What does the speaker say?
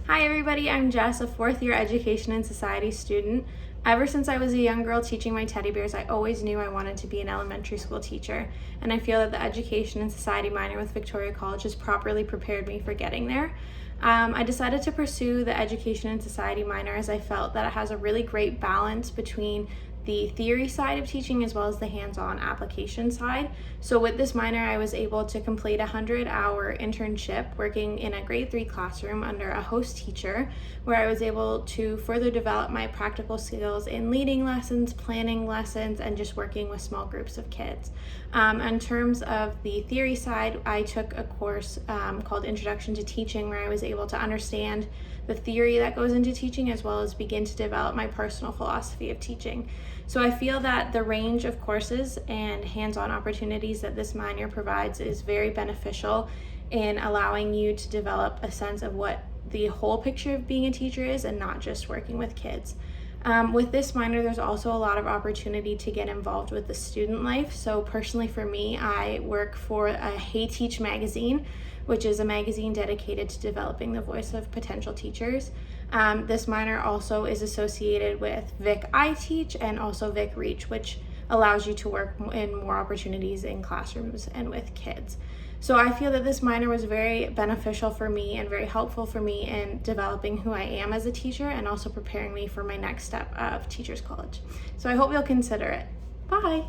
Hi everybody, I'm Jess, a fourth year Education and Society student. Ever since I was a young girl teaching my teddy bears, I always knew I wanted to be an elementary school teacher, and I feel that the Education and Society minor with Victoria College has properly prepared me for getting there. I decided to pursue the Education and Society minor as I felt that it has a really great balance between the theory side of teaching as well as the hands-on application side. So with this minor, I was able to complete a 100-hour internship working in a grade 3 classroom under a host teacher, where I was able to further develop my practical skills in leading lessons, planning lessons, and just working with small groups of kids. In terms of the theory side, I took a course called Introduction to Teaching, where I was able to understand the theory that goes into teaching as well as begin to develop my personal philosophy of teaching. So I feel that the range of courses and hands-on opportunities that this minor provides is very beneficial in allowing you to develop a sense of what the whole picture of being a teacher is and not just working with kids. With this minor, there's also a lot of opportunity to get involved with the student life. So personally for me, I work for a Hey Teach magazine, which is a magazine dedicated to developing the voice of potential teachers. This minor also is associated with Vic I Teach and also Vic Reach, which allows you to work in more opportunities in classrooms and with kids. So I feel that this minor was very beneficial for me and very helpful for me in developing who I am as a teacher and also preparing me for my next step of Teachers College. So I hope you'll consider it. Bye!